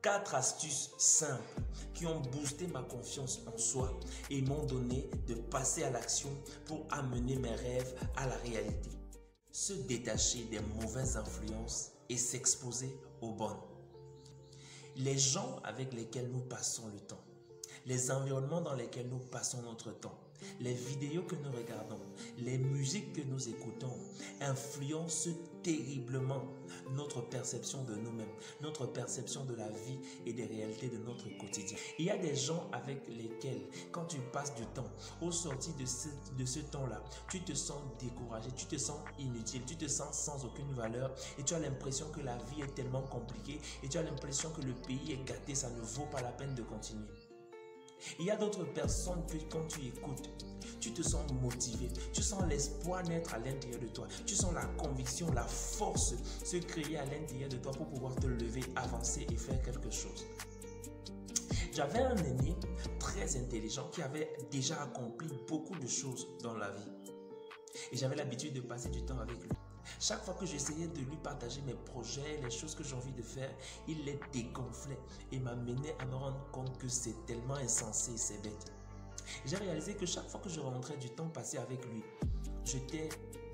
4 astuces simples qui ont boosté ma confiance en soi et m'ont donné de passer à l'action pour amener mes rêves à la réalité. Se détacher des mauvaises influences et s'exposer aux bonnes. Les gens avec lesquels nous passons le temps, les environnements dans lesquels nous passons notre temps, les vidéos que nous regardons, les musiques que nous écoutons influencent terriblement notre perception de nous-mêmes, notre perception de la vie et des réalités de notre quotidien. Il y a des gens avec lesquels, quand tu passes du temps, au sorti de ce temps-là, tu te sens découragé, tu te sens inutile, tu te sens sans aucune valeur et tu as l'impression que la vie est tellement compliquée et tu as l'impression que le pays est gâté, ça ne vaut pas la peine de continuer. Il y a d'autres personnes que quand tu écoutes, tu te sens motivé, tu sens l'espoir naître à l'intérieur de toi, tu sens la conviction, la force se créer à l'intérieur de toi pour pouvoir te lever, avancer et faire quelque chose. J'avais un aîné très intelligent qui avait déjà accompli beaucoup de choses dans la vie et j'avais l'habitude de passer du temps avec lui. Chaque fois que j'essayais de lui partager mes projets, les choses que j'ai envie de faire, il les dégonflait et m'amenait à me rendre compte que c'est tellement insensé et c'est bête. J'ai réalisé que chaque fois que je rentrais du temps passé avec lui, j'étais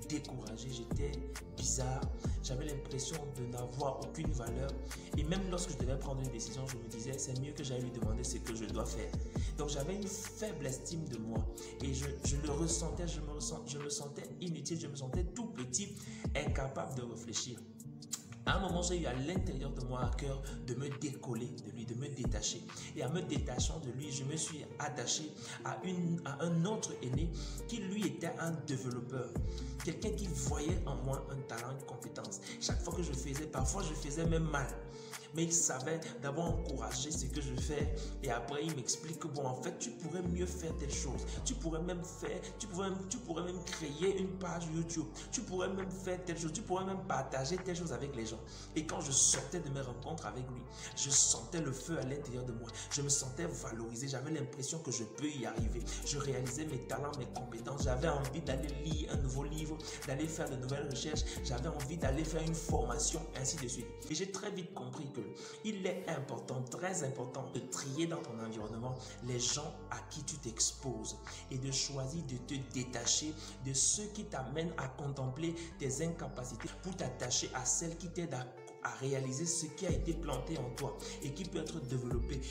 découragé, j'étais bizarre, j'avais l'impression de n'avoir aucune valeur et même lorsque je devais prendre une décision, je me disais c'est mieux que j'aille lui demander ce que je dois faire. Donc j'avais une faible estime de moi et je le ressentais, je me sentais inutile, je me sentais tout petit, incapable de réfléchir. À un moment, j'ai eu à l'intérieur de moi à cœur de me décoller de lui, de me détacher. Et en me détachant de lui, je me suis attaché à un autre aîné qui lui était un développeur. Quelqu'un qui voyait en moi un talent, une compétence. Chaque fois que je faisais, parfois je faisais même mal. Mais il savait d'abord encourager ce que je fais et après il m'explique que bon en fait tu pourrais mieux faire telle chose, tu pourrais même créer une page YouTube, tu pourrais même faire telle chose, tu pourrais même partager telle chose avec les gens. Et quand je sortais de mes rencontres avec lui, je sentais le feu à l'intérieur de moi, je me sentais valorisé, j'avais l'impression que je peux y arriver, je réalisais mes talents, mes compétences, j'avais envie d'aller lire un nouveau livre, d'aller faire de nouvelles recherches, j'avais envie d'aller faire une formation, ainsi de suite. Et j'ai très vite compris que il est important, très important de trier dans ton environnement les gens à qui tu t'exposes et de choisir de te détacher de ceux qui t'amènent à contempler tes incapacités pour t'attacher à celles qui t'aident à réaliser ce qui a été planté en toi et qui peut être développé.